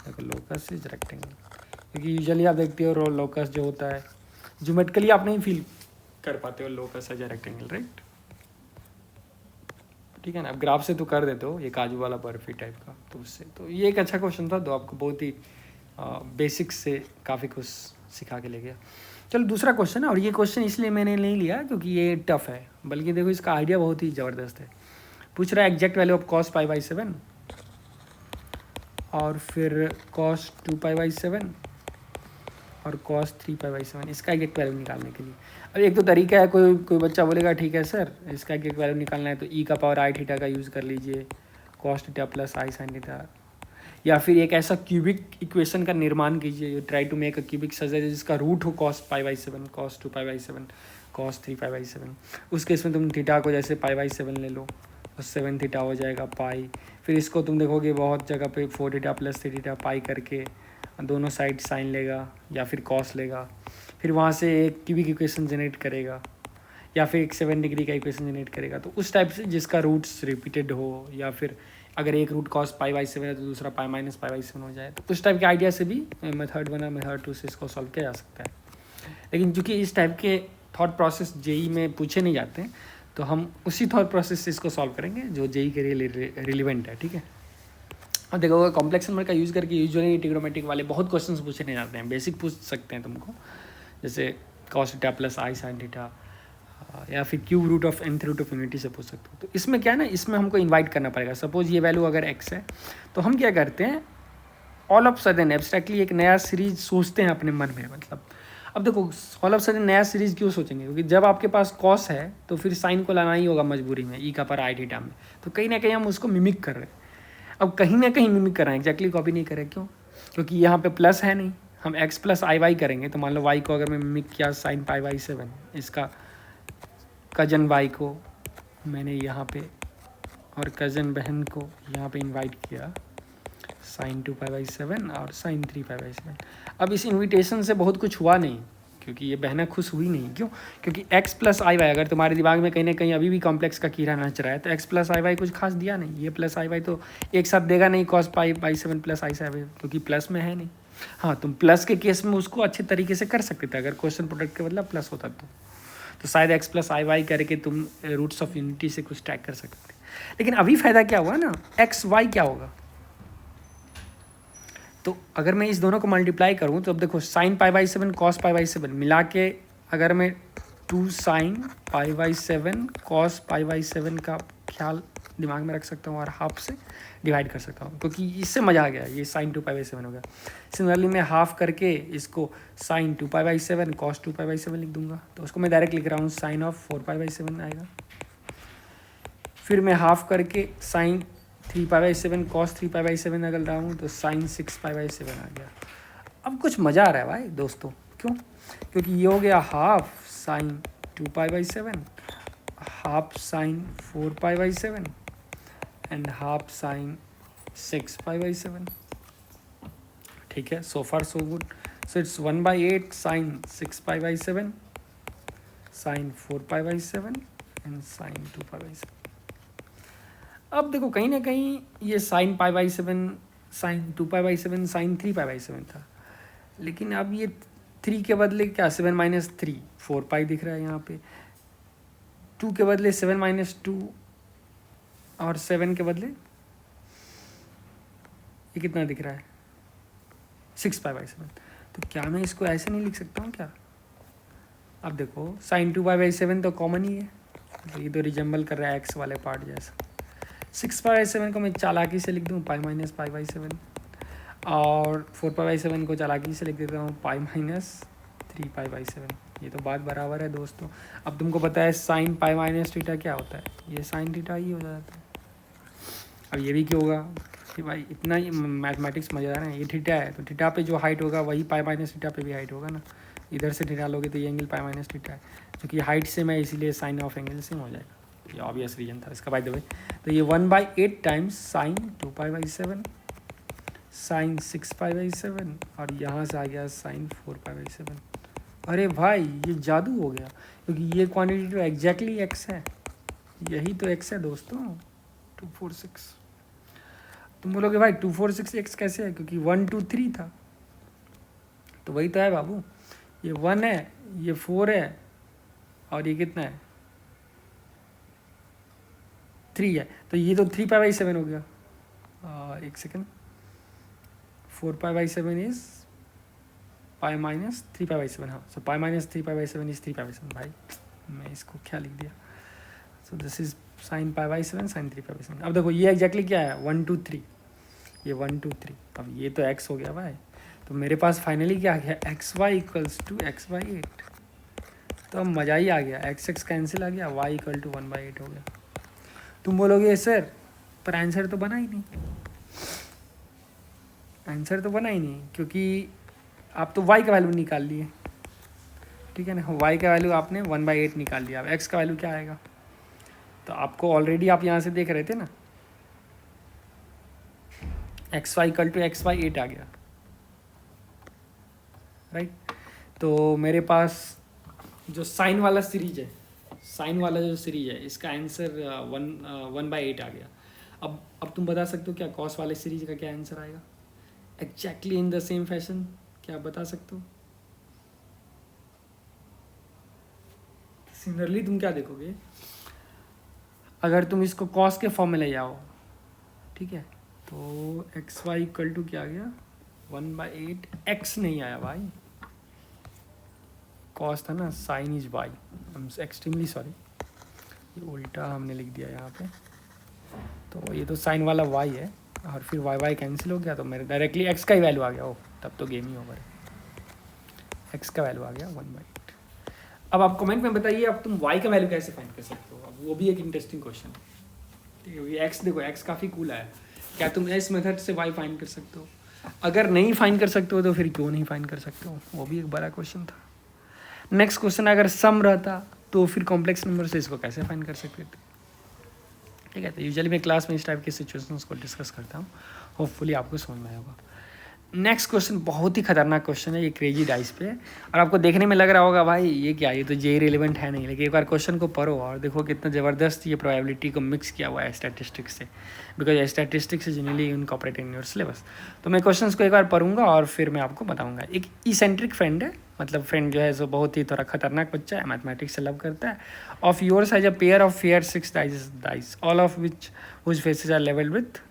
देखो लोकस इज रेक्टेंगल, क्योंकि यूजुअली आप देखते हो लोकस जो होता है ज्योमेट्रिकली आप नहीं फील कर पाते हो locus as a rectangle, right, ठीक है ना। अब ग्राफ से तो कर देते हो, ये काजू वाला बर्फी टाइप का, तो उससे तो ये एक अच्छा क्वेश्चन था, तो आपको बहुत ही बेसिक्स से काफ़ी कुछ सिखा के ले गया। चलो दूसरा क्वेश्चन है, और ये क्वेश्चन इसलिए मैंने नहीं लिया क्योंकि ये टफ है, बल्कि देखो इसका आइडिया बहुत ही ज़बरदस्त है। पूछ रहा है एग्जैक्ट वैल्यू ऑफ cos π/7 और फिर cos 2π/7 और cos 3π/7, इसका एग्जैक्ट वैल्यू निकालने के लिए। अब एक तो तरीका है, कोई बच्चा बोलेगा ठीक है सर इसका एग्जैक्ट वैल्यू निकालना है तो e का पावर i थीटा का यूज़ कर लीजिए, cos theta plus i sin theta, या फिर एक ऐसा क्यूबिक इक्वेशन का निर्माण कीजिए, try to make a cubic surgery जिसका रूट हो cos π/7, cos 2π/7, cos 3π/7। उस केस में तुम थीटा को जैसे π/7 ले लो तो 7 थीटा हो जाएगा पाई, फिर इसको तुम देखोगे बहुत जगह पे 4 थीटा प्लस 3 थीटा पाई करके दोनों साइड साइन लेगा या फिर कॉस लेगा, फिर वहाँ से एक क्यूबिक इक्वेशन जनरेट करेगा या फिर एक 7 डिग्री का इक्वेशन जनरेट करेगा। तो उस टाइप से जिसका रूट्स रिपीटेड हो, या फिर अगर एक रूट cos π/7 है तो दूसरा π - π/7 हो जाए, तो उस टाइप के आइडिया से भी मेथड 1 और मेथड 2 से इसको सॉल्व किया जा सकता है। लेकिन चूँकि इस टाइप के थॉट प्रोसेस जेई में पूछे नहीं जाते हैं, तो हम उसी थॉट प्रोसेस से इसको सॉल्व करेंगे जो जेई के लिए रिलेवेंट है, ठीक है। और देखो कॉम्प्लेक्स नंबर का यूज़ करके यूजुअली ट्रिग्नोमेट्रिक वाले बहुत क्वेश्चंस पूछे नहीं जाते हैं, बेसिक पूछ सकते हैं तुमको, जैसे cos theta plus i sin theta, या फिर cube root of nth root of unity से पूछ सकते हो। तो इसमें क्या है ना, इसमें हमको इन्वाइट करना पड़ेगा। सपोज ये वैल्यू अगर x है तो हम क्या करते हैं, ऑल ऑफ सडन एब्स्ट्रैक्टली एक नया सीरीज सोचते हैं अपने मन में। मतलब अब देखो ऑल ऑफ सडन नया सीरीज क्यों सोचेंगे, क्योंकि जब आपके पास कॉस है तो फिर साइन को लाना ही होगा मजबूरी में, ई का पर आई थीटा में। तो कहीं ना कहीं हम उसको मिमिक कर रहे हैं। अब कहीं ना कहीं मिमिक कर रहे हैं, एक्जैक्टली कॉपी नहीं कर रहे। क्यों? क्योंकि यहाँ पे प्लस है नहीं, हम x प्लस आई वाई करेंगे। तो मान लो y को अगर मैं मिमिक किया साइन पाई बाई 7, इसका कजन y को मैंने यहाँ पे और कजन बहन को यहाँ पे इनवाइट किया, साइन 2 पाई बाई 7 और साइन 3 पाई बाई 7। अब इस इनविटेशन से बहुत कुछ हुआ नहीं, क्योंकि ये बहना खुश हुई नहीं। क्यों? क्योंकि x प्लस आई वाई अगर तुम्हारे दिमाग में कहीं ना कहीं अभी भी कॉम्प्लेक्स का कीड़ा नच रहा है, तो x प्लस आई वाई कुछ खास दिया नहीं। ये प्लस आई वाई तो एक साथ देगा नहीं कॉस पाई बाई 7 प्लस आई 7, क्योंकि प्लस में है नहीं। हाँ, तुम प्लस के केस में उसको अच्छे तरीके से कर सकते थे अगर क्वेश्चन प्रोडक्ट के बदला प्लस होता तो शायद x प्लस आई वाई करके तुम रूट्स ऑफ यूनिटी से कुछ ट्रैक कर सकते थे। लेकिन अभी फ़ायदा क्या हुआ ना, एक्स वाई क्या होगा। तो अगर मैं इस दोनों को मल्टीप्लाई करूँ तो अब देखो sign pi by 7 cos pi by 7 मिला के अगर मैं 2 sign pi by 7 cos pi by 7 का ख्याल दिमाग में रख सकता हूँ और हाफ से डिवाइड कर सकता हूँ, क्योंकि इससे मज़ा आ गया। ये साइन 2 पाई बाई 7 हो गया। सिमिलरली मैं हाफ करके इसको sine 2 pi by 7 cos 2 pi by 7 लिख दूंगा। तो उसको मैं डायरेक्ट लिख रहा हूँ साइन ऑफ 4 पाई बाई 7 आएगा। फिर मैं हाफ करके sine 3 pi by 7 cos 3 pi by 7 अगर रहा हूँ तो साइन 6 पाई बाई 7 आ गया। अब कुछ मज़ा आ रहा है भाई दोस्तों। क्यों? क्योंकि ये हो गया half sine 2 pi by 7, half sine 4 pi by 7 and half sine 6 pi by 7। ठीक है, so far so good. So it's 1/8 sine 6 pi by 7, sine 4 pi by 7 and sine 2 pi by 7। अब देखो कहीं ना कहीं ये sine pi by 7, sine 2 pi by 7, sine 3 pi by 7 था, लेकिन अब ये 3 के बदले क्या 7 माइनस 3 4 पाई दिख रहा है यहाँ पे। 2 के बदले 7 माइनस 2 और 7 के बदले ये कितना दिख रहा है 6 पाई बाई 7। तो क्या मैं इसको ऐसे नहीं लिख सकता हूँ क्या? अब देखो साइन 2 पाई बाई 7 तो कॉमन ही है, तो ये तो रिजेंबल कर रहा है एक्स वाले पार्ट जैसा। 6 पाई बाई 7 को मैं चालाकी से लिख दूँ पाई माइनस पाई बाई 7, और 4 पाई बाई 7 को चालाकी से लिख देता हूँ पाई माइनस 3 पाई बाई 7। ये तो बात बराबर है दोस्तों। अब तुमको पता है साइन पाई माइनस थीटा क्या होता है, ये साइन थीटा ही हो जाता है। अब ये भी क्यों होगा कि भाई इतना ही मैथमेटिक्स मज़ेदार है। ये थीटा है तो थीटा पे जो हाइट होगा वही पाई माइनस थीटा पे भी हाइट होगा ना। इधर से थीटा लोगे तो ये एंगल पाई माइनस थीटा है, क्योंकि हाइट से मैं इसीलिए साइन ऑफ एंगल सेम हो जाएगा। ये ऑब्वियस रीजन था इसका बाय द वे। तो ये 1/8 times sine 2 pi by 7 sine 6 pi by 7 और यहाँ से आ गया साइन 4 पाई बाई 7। अरे भाई ये जादू हो गया, क्योंकि ये क्वांटिटी तो एग्जैक्टली एक्स है। यही तो एक्स है दोस्तों, 246। तुम बोलोगे भाई 246 एक्स कैसे है, क्योंकि 1 2 3 था, तो वही तो है बाबू। ये 1 है, ये 4 है और ये कितना है 3 है, तो ये तो 3 पाई बाई 7 हो गया। एक second, 4 pi by 7 is pi minus 3 pi by 7। हाँ, so pi minus 3 pi by 7 is 3 pi by 7। भाई मैं इसको क्या लिख दिया। So this is sine pi by 7 sine 3 pi by 7। अब देखो ये एग्जैक्टली क्या है 1 2 3, ये 1 2 3। अब ये तो x हो गया भाई, तो मेरे पास फाइनली क्या आ गया X Y equals to X by 8। तो अब मज़ा ही आ गया, एक्स एक्स कैंसिल आ गया, y इक्वल टू 1/8 हो गया। तुम बोलोगे सर पर आंसर तो बना ही नहीं। आंसर तो बना ही नहीं क्योंकि आप तो y का वैल्यू निकाल लिए, ठीक है ना। y का वैल्यू आपने 1/8 निकाल लिया। अब x का वैल्यू क्या आएगा, तो आपको ऑलरेडी आप यहाँ से देख रहे थे ना X Y equal to X by 8 आ गया, राइट। तो मेरे पास जो साइन वाला सीरीज है, साइन वाला जो सीरीज है इसका आंसर 1/8 आ गया। अब तुम बता सकते हो क्या कॉस वाले सीरीज का क्या आंसर आएगा exactly in the same fashion, क्या आप बता सकते हो। सिमिलरली तुम क्या देखोगे, अगर तुम इसको कॉस के फॉर्म में ले जाओ, ठीक है, तो एक्स वाई इक्वल टू क्या आ गया 1/8। एक्स नहीं आया भाई, कॉस था ना, sine is Y, I am extremely sorry, ये उल्टा हमने लिख दिया यहाँ पे। तो ये तो साइन वाला वाई है और फिर वाई वाई कैंसिल हो गया, तो मेरे डायरेक्टली एक्स का ही वैल्यू आ गया। ओह, तब तो गेम ही ओवर है। एक्स का वैल्यू आ गया 1/8। अब आप कमेंट में बताइए अब तुम वाई का वैल्यू कैसे फाइंड कर सकते हो। अब वो भी एक इंटरेस्टिंग क्वेश्चन है। ठीक है, ये एक्स देखो, एक्स काफ़ी कूल है। क्या तुम इस मेथड से वाई फाइंड कर सकते हो? अगर नहीं फाइंड कर सकते हो तो फिर क्यों नहीं फाइंड कर सकते हो, वो भी एक बड़ा क्वेश्चन था। नेक्स्ट क्वेश्चन, अगर सम रहता तो फिर कॉम्प्लेक्स नंबर से इसको कैसे फाइंड कर सकते थे? ठीक है, तो यूजुअली मैं क्लास में इस टाइप के सिचुएशंस को डिस्कस करता हूँ, होपफुली आपको समझ में आया होगा। नेक्स्ट क्वेश्चन बहुत ही खतरनाक क्वेश्चन है, ये क्रेजी डाइस पे, और आपको देखने में लग रहा होगा भाई ये क्या, ये तो जे रिलेवेंट है नहीं, लेकिन एक बार क्वेश्चन को पढ़ो और देखो कितना ज़बरदस्त ये प्रोबेबिलिटी को मिक्स किया हुआ है स्टैटिस्टिक्स से, because statistics is generally incorporated in your syllabus. तो मैं क्वेश्चंस को एक बार पढ़ूंगा और फिर मैं आपको बताऊंगा। एक इसेंट्रिक फ्रेंड है, मतलब फ्रेंड जो है सो बहुत ही थोड़ा खतरनाक बच्चा है, मैथमेटिक्स से लव करता है। Of yours has a pair of fair 6 dice all of which whose faces are labelled with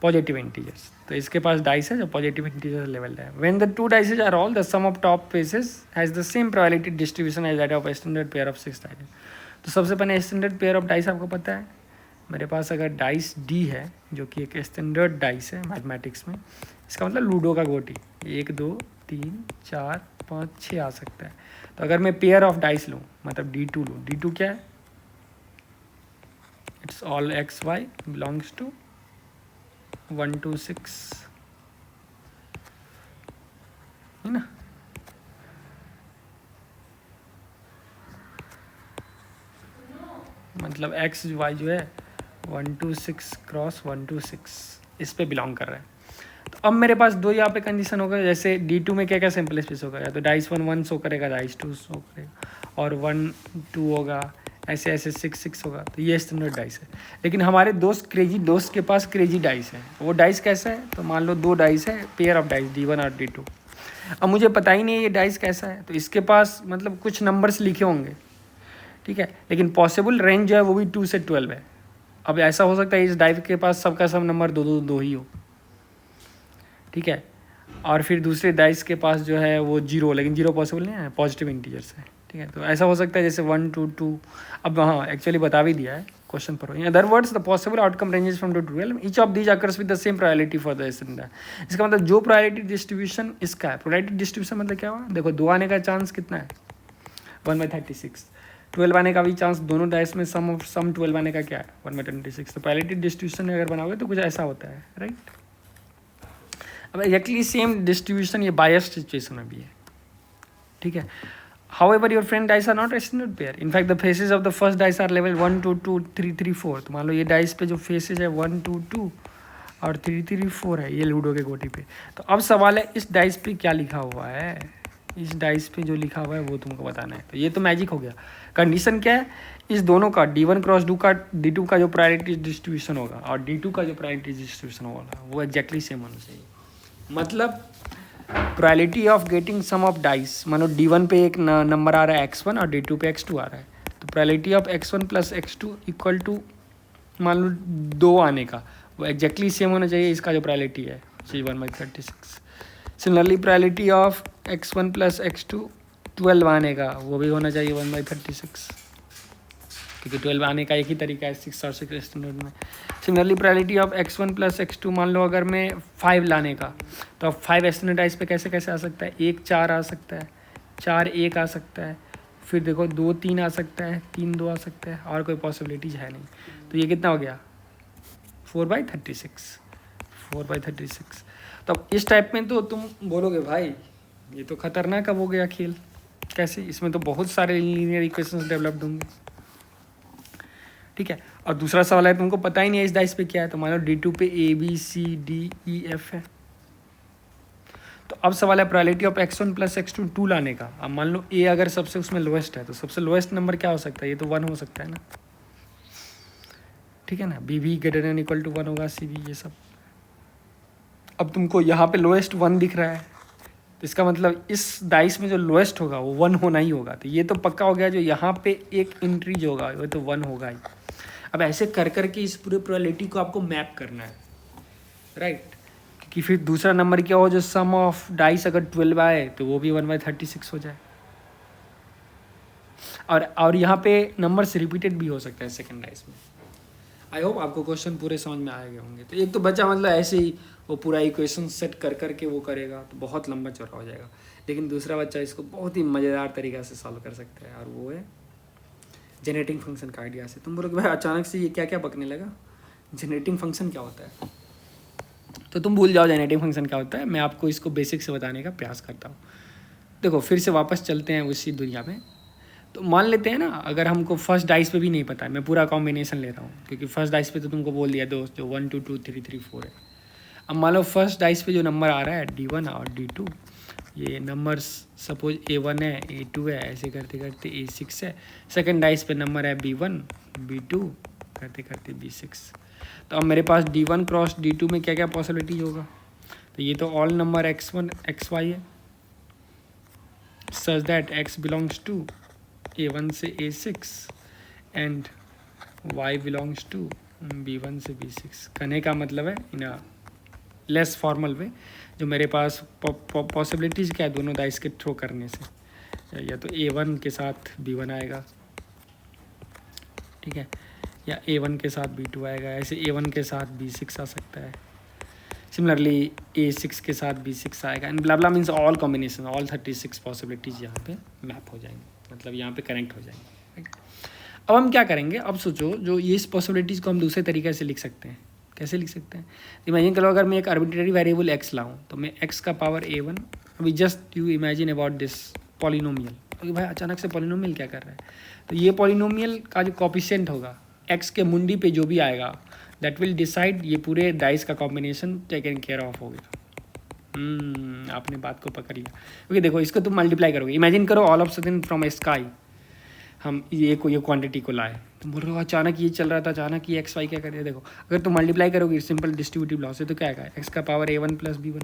positive integers. तो इसके पास डाइस है जो पॉजिटिव इंटीजर लेवल है। When the two dices are all the sum of top faces has the same probability distribution as that of standard pair of 6 dice. तो सबसे पहले स्टैंडर्ड पेयर ऑफ डाइस आपको पता है, मेरे पास अगर डाइस डी है जो कि एक स्टैंडर्ड डाइस है मैथमेटिक्स में, इसका मतलब लूडो का गोटी, 1 2 3 4 5 6 आ सकता है। तो अगर मैं पेयर ऑफ डाइस लूँ, मतलब D2 लूँ, D2 क्या है? It's all X Y belongs to 1 2 6, है ना। मतलब एक्स वाई जो है 1 2 6 क्रॉस 1 2 6 इस पे बिलोंग कर रहा है। तो अब मेरे पास दो यहाँ पे कंडीशन होगा, जैसे D2 में क्या क्या सिंपल स्पेस होगा, या तो डाइस 1 1 शो करेगा, डाइस 2 शो करेगा, और 1 2 होगा, ऐसे ऐसे 6 6 होगा। तो ये स्टैंडर्ड डाइस है। लेकिन हमारे दोस्त क्रेजी दोस्त के पास क्रेजी डाइस है। वो डाइस कैसा है? तो मान लो 2 डाइस है, पेयर ऑफ डाइस D1 और D2। अब मुझे पता ही नहीं है ये डाइस कैसा है, तो इसके पास मतलब कुछ नंबर्स लिखे होंगे, ठीक है, लेकिन पॉसिबल रेंज जो है वो भी 2 से 12 है। अब ऐसा हो सकता है इस डाइस के पास सबका सब नंबर 2 2 2 ही हो, ठीक है, और फिर दूसरे डाइस के पास जो है वो 0, लेकिन 0 पॉसिबल नहीं है, पॉजिटिव इंटीजर्स है, ठीक है। तो ऐसा हो सकता है जैसे 1 2 2। अब हाँ एक्चुअली बता भी दिया है क्वेश्चन पर। In other words the possible outcome ranges from 2 to 12, each of these occurs with the same probability for the standard. इसका मतलब जो प्रोबेबिलिटी डिस्ट्रीब्यूशन इसका है, प्रोबेबिलिटी डिस्ट्रीब्यूशन मतलब क्या हुआ, देखो 2 आने का चांस कितना है 1/36, 12 आने का भी चांस, दोनों डाइस में सम 12 आने का क्या है 1/26। तो प्रोबेबिलिटी डिस्ट्रीब्यूशन अगर बनाओगे तो कुछ ऐसा होता है, राइट। अब एक्जैक्टली सेम डिस्ट्रीब्यूशन ये बायस्ड सिचुएशन में भी है, ठीक है। However, your friend dice are not a standard pair. In fact, the faces of the first dice are level 1 2 2 3 3 4. तो मान लो ये डाइस पे जो फेसेस है 1 2 2 और 3 3 4 है, ये लूडो के गोटी पे। तो अब सवाल है इस डाइस पे क्या लिखा हुआ है, इस डाइस पे जो लिखा हुआ है वो तुमको बताना है। तो ये तो मैजिक हो गया। कंडीशन क्या है, इस दोनों का D1 क्रॉस D2 का जो प्रायोरिटी डिस्ट्रीब्यूशन होगा और D2 का जो प्रायोरिटी डिस्ट्रीब्यूशन होगा वो एग्जैक्टली सेम होना चाहिए। मतलब probability of getting sum of dice, मानो D1 पे एक नंबर आ रहा है x1 और D2 पे x2 आ रहा है, तो probability of x1 plus x2 equal to मान लो 2 आने का, वो एग्जैक्टली सेम होना चाहिए इसका जो प्रोबेबिलिटी है 1/36। Similarly probability of x1 plus x2 12 आने का, वो भी होना चाहिए 1/36, क्योंकि 12 आने का एक ही तरीका है 6 और 6 स्टैंडर्ड में। Similarly probability of x1 plus x2, मान लो अगर मैं 5 लाने का, तो अब 5 स्टैंडर्ड डाइस पे कैसे कैसे आ सकता है, 1 4 आ सकता है, 4 1 आ सकता है, फिर देखो 2 3 आ सकता है, 3 2 आ सकता है, और कोई पॉसिबिलिटीज है नहीं। तो ये कितना हो गया 4/36, 4/36। तो अब इस टाइप में तो तुम बोलोगे भाई ये तो खतरनाक अब हो गया खेल, कैसे, इसमें तो बहुत सारे लीनियर इक्वेशंस डेवलप्ड होंगे, ठीक है। और दूसरा सवाल है तुमको पता ही नहीं है इस डाइस पे क्या है, तो मान लो D2 पे ABCDEF है। तो अब सवाल है probability of x1 plus x2 2 लाने का। अब मान लो A अगर सबसे उसमें लोएस्ट है, तो सबसे लोएस्ट नंबर क्या हो सकता है, ये तो 1 हो सकता है ना, ठीक है ना। B भी ग्रेटर देन इक्वल टू 1 होगा, C भी, ये सब। अब तुमको यहाँ पे लोएस्ट 1 दिख रहा है, तो इसका मतलब इस डाइस में जो लोएस्ट होगा वो 1 होना ही होगा। तो ये तो पक्का हो गया, जो यहाँ पे एक एंट्री जो होगा वो तो 1 होगा ही। अब ऐसे कर करके इस पूरे प्रोबेबिलिटी को आपको मैप करना है, राइट, कि फिर दूसरा नंबर क्या हो जो सम ऑफ डाइस अगर 12 आए तो वो भी 1/36 हो जाए, और यहाँ पे नंबर्स रिपीटेड भी हो सकता है सेकंड डाइस में। आई होप आपको क्वेश्चन पूरे समझ में आए होंगे। तो एक तो बच्चा मतलब ऐसे ही वो पूरा इक्वेशन सेट कर करके वो करेगा तो बहुत लंबा चौड़ा हो जाएगा, लेकिन दूसरा बच्चा इसको बहुत ही मज़ेदार तरीक़ा से सॉल्व कर सकता है, और वो है जनरेटिंग फंक्शन का आइडिया से। तुम बोलोगे भाई अचानक से ये क्या क्या बकने लगा, जनरेटिंग फंक्शन क्या होता है? तो तुम भूल जाओ जनरेटिंग फंक्शन क्या होता है, मैं आपको इसको बेसिक से बताने का प्रयास करता हूँ। देखो फिर से वापस चलते हैं उसी दुनिया में। तो मान लेते हैं ना, अगर हमको फर्स्ट डाइस पे भी नहीं पता है, मैं पूरा कॉम्बिनेशन ले रहा हूँ क्योंकि फर्स्ट डाइस पे तो तुमको बोल दिया दोस्त जो 1 2 2 3 3 4 है। अब मान लो फर्स्ट डाइस पे जो नंबर आ रहा है D1 और D2, ये नंबर्स सपोज A1 है, A2 है, ऐसे करते करते A6 है। सेकंड डाइस पे नंबर है B1 B2 करते करते B6। तो अब मेरे पास D1 क्रॉस D2 में क्या क्या पॉसिबिलिटीज होगा? तो ये तो ऑल नंबर X1 XY है, such that X belongs to A1 से A6 and Y belongs to B1 से B6। कहने का मतलब है इन लेस फॉर्मल वे, जो मेरे पास पॉसिबिलिटीज़ क्या है दोनों डाइस के थ्रो करने से, या तो A1 के साथ B1 आएगा, ठीक है, या A1 के साथ B2 आएगा, ऐसे A1 के साथ B6 आ सकता है, सिमिलरली A6 के साथ B6 आएगा, and blah blah means all combination, all 36 possibilities यहाँ पे मैप हो जाएंगे, मतलब यहाँ पे कनेक्ट हो जाएंगे, राइट। अब हम क्या करेंगे, अब सोचो जो ये इस पॉसिबिलिटीज़ को हम दूसरे तरीके से लिख सकते हैं। कैसे लिख सकते हैं? इमेजिन करो अगर मैं एक आर्बिट्रेरी वेरिएबल x लाऊं, तो मैं x का पावर A1, अभी just you imagine about this polynomial, क्योंकि भाई अचानक से पॉलिनोमियल क्या कर रहा है, तो ये पॉलिनोमियल का जो कॉफिशिएंट होगा x के मुंडी पे जो भी आएगा दैट विल डिसाइड ये पूरे डाइस का कॉम्बिनेशन टेकन केयर ऑफ हो गया। आपने बात को पकड़ लिया, क्योंकि देखो इसको तुम मल्टीप्लाई करोगे, इमेजिन करो all of sudden from sky हम ये क्वांटिटी को लाए, तुम बोल रहे हो अचानक ये चल रहा था, अचानक ये एक्स वाई क्या कर दिया। देखो अगर तुम मल्टीप्लाई करोगे सिंपल डिस्ट्रीब्यूटिव लॉ से तो क्या आएगा, एक्स का पावर A1 प्लस B1।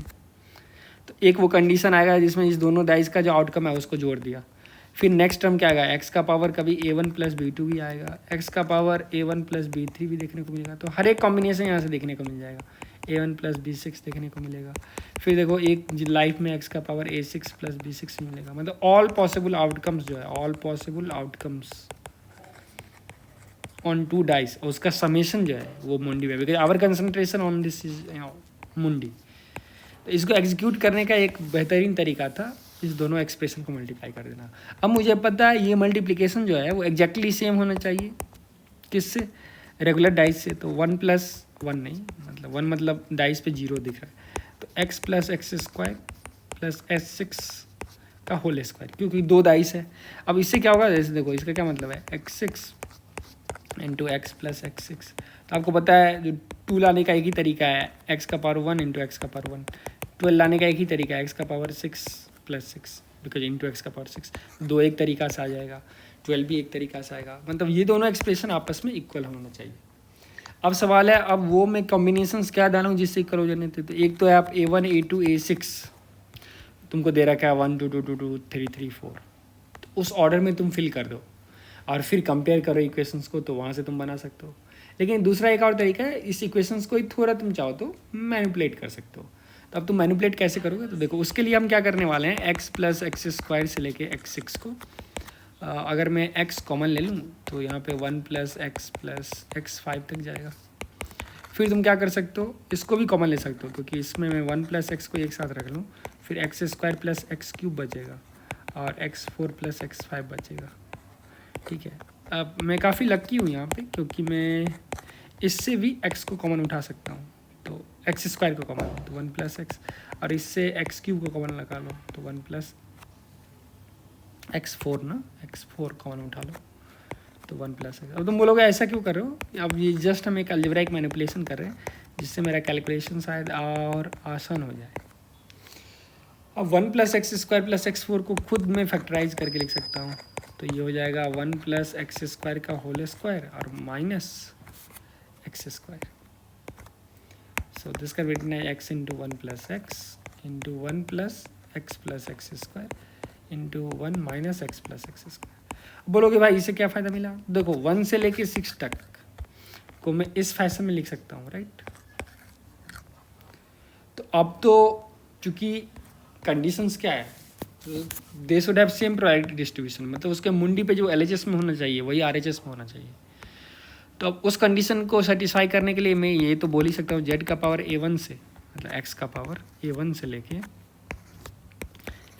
तो एक वो कंडीशन आएगा जिसमें इस दोनों डाइस का जो आउटकम है उसको जोड़ दिया। फिर नेक्स्ट टर्म क्या आएगा, एक्स का पावर कभी A1 प्लस B2 भी आएगा, एक्स का पावर A1 प्लस B3 भी देखने को मिलेगा। तो हर एक कॉम्बिनेशन यहाँ से देखने को मिल जाएगा, A1 प्लस B6 देखने को मिलेगा। फिर देखो एक लाइफ में एक्स का पावर A6 प्लस B6 मिलेगा, मतलब ऑल पॉसिबल आउटकम्स जो है, all possible outcomes on two dice, उसका समेशन जो है वो मुंडी में, because our concentration on this is मुंडी। तो इसको एग्जीक्यूट करने का एक बेहतरीन तरीका था इस दोनों एक्सप्रेशन को मल्टीप्लाई कर देना। अब मुझे पता है ये मल्टीप्लिकेशन जो है वो एग्जैक्टली सेम होना चाहिए किससे, रेगुलर डाइस से। तो 1 प्लस 1 नहीं, मतलब 1 मतलब डाइस पे 0 दिख रहा है, तो x plus x square plus S6 का होल स्क्वायर, क्योंकि 2 डाइस है। अब इससे क्या होगा, जैसे देखो इसका क्या मतलब है, x6 into x plus x6। तो आपको पता है जो 2 लाने का एक ही तरीका है, x का पावर 1 इंटू एक्स का पावर 1। 12 लाने का एक ही तरीका है, x का power 6 plus 6 because into x का पावर 6। 2 एक तरीका से आ जाएगा, 12 भी एक तरीका से आएगा, मतलब ये दोनों एक्सप्रेशन आपस में इक्वल होना चाहिए। अब सवाल है अब वो मैं कॉम्बिनेशंस क्या डालूँ जिससे इक्वल हो जाने थे। तो एक तो है आप A1 A2 A6 तुमको दे रखा है 1 2 2 2 2 3 3 4, तो उस ऑर्डर में तुम फिल कर दो और फिर कंपेयर करो इक्वेशंस को, तो वहाँ से तुम बना सकते हो। लेकिन दूसरा एक और तरीका है, इस इक्वेशंस को ही थोड़ा तुम चाहो तो मैनिपुलेट कर सकते हो। तो अब तुम मैनिपुलेट कैसे करोगे, तो देखो उसके लिए हम क्या करने वाले हैं, एक्स प्लस एक्स स्क्वायर से लेके x6 को अगर मैं x कॉमन ले लूँ तो यहाँ पे 1 प्लस एक्स 5 तक जाएगा। फिर तुम क्या कर सकते हो, इसको भी कॉमन ले सकते हो, क्योंकि इसमें मैं 1 प्लस एक्स को एक साथ रख लूँ, फिर x square plus x cube बचेगा और x4 प्लस x5 बचेगा, ठीक है। अब मैं काफ़ी लक्की हूँ यहाँ पे, क्योंकि मैं इससे भी x को कॉमन उठा सकता हूँ, तो एक्स स्क्वायर को कॉमन तो 1 प्लस एक्स, और इससे एक्स क्यूब को कॉमन लगा लो तो 1 प्लस x4 ना, x4 कॉमन उठा लो तो 1 प्लस एक्स। अब तुम बोलोगे ऐसा क्यों कर रहे हो, अब ये जस्ट हम एक अलजेब्राइक मैनिपुलेशन कर रहे हैं जिससे मेरा कैलकुलेशन शायद और आसान हो जाए। अब 1 plus x square plus x4 को खुद में फैक्टराइज करके लिख सकता हूँ, तो ये हो जाएगा 1 प्लस एक्स स्क्वायर का होल स्क्वायर और minus x square. So this का रिटन है x into 1 plus x into 1 plus x square into 1 minus x plus x square. बोलोगे भाई इससे क्या फ़ायदा मिला, देखो 1 से लेके 6 तक को मैं इस फैशन में लिख सकता हूँ, राइट। तो अब तो चूँकि कंडीशंस क्या है, they should have same probability distribution, मतलब उसके मुंडी पे जो LHS में होना चाहिए वही RHS में होना चाहिए। तो अब उस कंडीशन को सेटिस्फाई करने के लिए मैं ये तो बोल ही सकता हूँ z का पावर a1 से, मतलब x का पावर a1 से लेके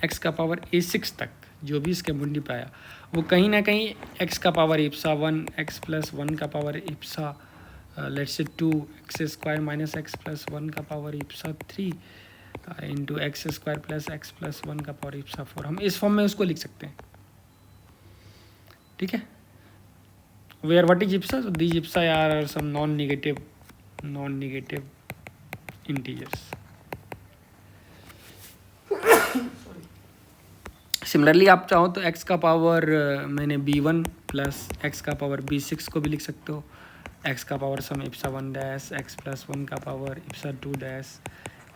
x का पावर a6 तक जो भी इसके मुंडी पे आया वो कहीं ना कहीं x का पावर इप्सा 1, x प्लस 1 का power Ipsa let's say 2, x square minus x plus 1 का पावर इप्सा 3 into x square plus x plus 1 का पावर इप्सा 4, हम इस फॉर्म में उसको लिख सकते हैं। ठीक है, वेयर व्हाट इज इप्सा, सो दीज इप्सा are some non negative integers. Similarly आप चाहो तो x का पावर मैंने b1 प्लस एक्स का पावर b6 को भी लिख सकते हो, x का पावर सम इप्सा 1 डैश एक्स प्लस 1 का पावर इप्सा 2 dash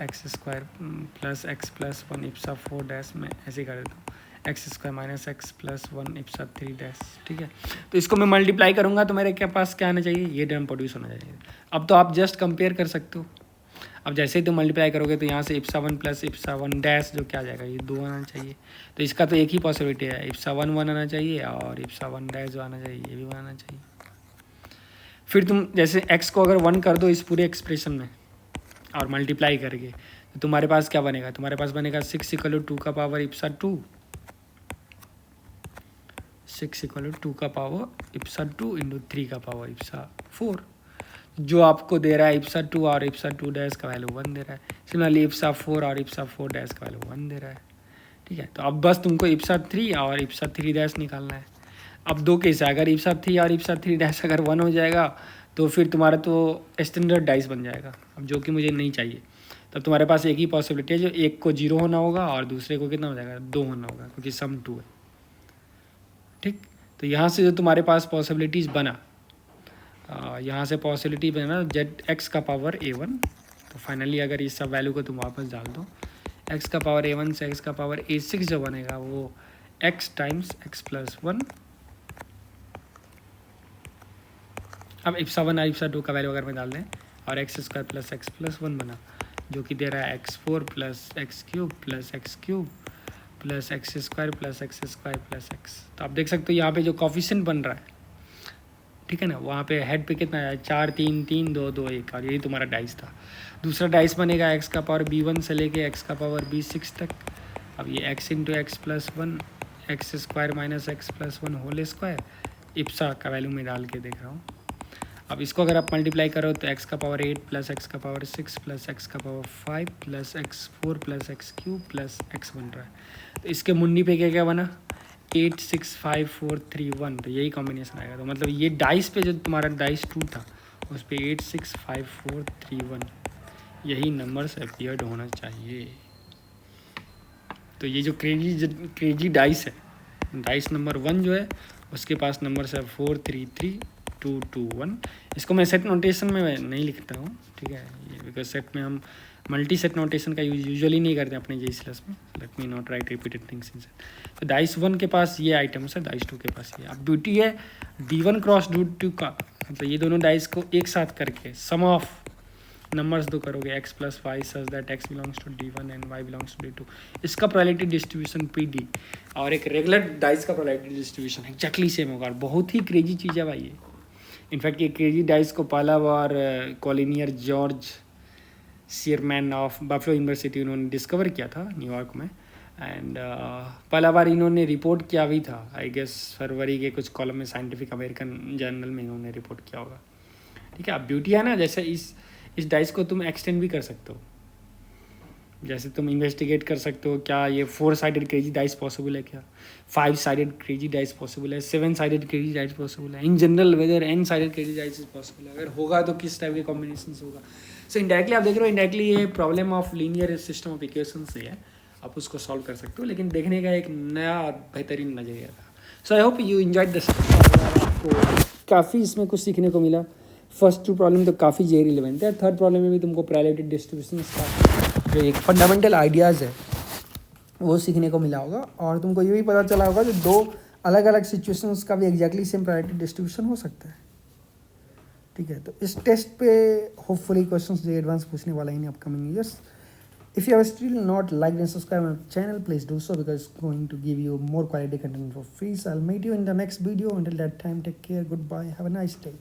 x square plus x plus 1 इप्सा 4 डैश, मैं ऐसे ही कर देता हूँ x square minus x plus 1 इप्सा 3 डैश। ठीक है, तो इसको मैं मल्टीप्लाई करूँगा तो मेरे के पास क्या आना चाहिए, ये टर्म प्रोड्यूस होना चाहिए। अब तो आप जस्ट कंपेयर कर सकते हो, अब जैसे ही तुम मल्टीप्लाई करोगे तो यहाँ से इप्सा 1 प्लस इप्सा 1 डैश जो क्या आ जाएगा, ये 2 आना चाहिए। तो इसका तो एक ही पॉसिबिलिटी है, इप्सा 1 1 आना चाहिए और इप्सा 1 डैश जो आना चाहिए ये भी 1 आना चाहिए। फिर तुम जैसे x को अगर 1 कर दो इस पूरे एक्सप्रेशन में और मल्टीप्लाई करके तो तुम्हारे पास क्या बनेगा, तुम्हारे पास बनेगा 6 इक्वल टू 2 का पावर इप्सा 2, 6 इक्वल टू 2 का पावर इप्सा 2 इंटू 3 का पावर इप्सा 4, जो आपको दे रहा है इप्सा 2 और इप्सा 2 डैश का वैल्यू 1 दे रहा है। सिमिलरली इप्सा 4 और इप्सा 4 डैश का वैल्यू 1 दे रहा है। ठीक है, तो अब बस तुमको इप्सा 3 और इप्सा 3 डैश निकालना है। अब दो केस है, अगर इप्सा 3 और इप्सा 3 डैश अगर 1 हो जाएगा तो फिर तुम्हारा तो स्टैंडर्ड डाइस बन जाएगा, अब जो कि मुझे नहीं चाहिए। तब तुम्हारे पास एक ही पॉसिबिलिटी है, जो एक को 0 होना होगा और दूसरे को कितना हो जाएगा, 2 होना होगा, क्योंकि सम 2 है। ठीक, तो यहाँ से जो तुम्हारे पास पॉसिबिलिटीज़ बना, यहाँ से पॉसिबिलिटी बना जेड एक्स का पावर a1, तो फाइनली अगर इस सब वैल्यू को तुम वापस डाल दो, x का पावर a1 से x का पावर a6 जो बनेगा वो x टाइम्स x प्लस 1, अब इप्सा 1 और इप्सा 2 का वैल्यू अगर मैं डाल दें और x square plus x plus 1 बना, जो कि दे रहा है x4 plus x cube plus x cube plus x square plus x. तो आप देख सकते हो यहाँ पे जो कॉफिशिएंट बन रहा है, ठीक है ना, वहाँ पे हेड पे कितना है 4 3 3 2 2 1, और यही तुम्हारा डाइस था। दूसरा डाइस बनेगा एक्स का पावर b1 से लेके एक्स का पावर b6 तक। अब ये x into x plus 1 x square minus x plus 1 whole square, इप्सा का वैल्यू में डाल के देख रहा हूँ। अब इसको अगर आप मल्टीप्लाई करो तो एक्स का पावर 8 प्लस एक्स का पावर 6 प्लस एक्स का power 5 plus x 4 plus x cube plus x बन रहा है। तो इसके मुंडी पे क्या क्या बना, 8 6 5 4 3 1, तो यही कॉम्बिनेशन आएगा। तो मतलब ये डाइस पे जो तुम्हारा डाइस 2 था उस पर 8 6 5 4 3 1 यही नंबर्स अपीयर्ड होना चाहिए। तो ये जो क्रेजी डाइस है, डाइस नंबर 1 जो है उसके पास नंबर्स है 4 3 3 2 2 1। इसको मैं सेट नोटेशन में नहीं लिखता हूँ, ठीक है, ये बिकॉज सेट में हम मल्टी सेट नोटेशन का यूज यूजुअली नहीं करते अपने JCLS में। Let me not right repeated things in set. तो डाइस 1 के पास ये आइटम्स है, डाइस 2 के पास ये। अब ड्यूटी है D1 क्रॉस D2 का, मतलब ये दोनों डाइस को एक साथ करके सम ऑफ नंबर्स दो करोगे x plus Y such that x belongs to D1 and y belongs to D2। इसका प्रोबेबिलिटी डिस्ट्रीब्यूशन PD और एक रेगुलर डाइस का प्रोबेबिलिटी डिस्ट्रीब्यूशन एक्जैक्टली सेम होगा। और बहुत ही क्रेजी चीज़ है भाई ये। इनफैक्ट ये क्रेजी डाइस को पहला बार colonel George Sicherman of Buffalo University उन्होंने डिस्कवर किया था न्यूयॉर्क में। एंड पहला बार इन्होंने रिपोर्ट किया भी था, आई गेस फरवरी के कुछ कॉलम में साइंटिफिक अमेरिकन जर्नल में इन्होंने रिपोर्ट किया होगा। ठीक है, अब ब्यूटी है ना, जैसे इस डाइस को तुम एक्सटेंड भी कर सकते हो। जैसे तुम इन्वेस्टिगेट कर सकते हो क्या ये 4 साइडेड क्रेजी डाइस पॉसिबल है, क्या 5 साइडेड क्रेजी डाइस पॉसिबल है, 7 साइडेड क्रेजी डाइस पॉसिबल है, in general whether n sided crazy dice is possible है, अगर होगा तो किस टाइप के कॉम्बिनेशन होगा। सो इनडायरेक्टली आप देख रहे हो, इनडायरेक्टली ये problem of linear system of equation से है, आप उसको सॉल्व कर सकते हो, लेकिन देखने का एक नया बेहतरीन नजरिया था। So I hope you enjoyed the session. आपको काफ़ी इसमें कुछ सीखने को मिला। फर्स्ट 2 प्रॉब्लम तो काफ़ी जे रिलेवेंट है, थर्ड प्रॉब्लम में भी तुमको प्रोबेबिलिटी डिस्ट्रीब्यूशन का जो एक फंडामेंटल आइडियाज़ है वो सीखने को मिला होगा। और तुमको ये भी पता चला होगा जो 2 अलग अलग सिचुएशंस का भी एग्जैक्टली सेम प्रोबेबिलिटी डिस्ट्रीब्यूशन हो सकता है। ठीक है, तो इस टेस्ट पे होपफुली क्वेश्चंस जो एडवांस पूछने वाला ही नहीं upcoming years. If you have still not liked and subscribed on the channel, please do so because it's going to give you more quality content for free. So I'll meet you in the next video. Until that time, take care. Goodbye. Have a nice day.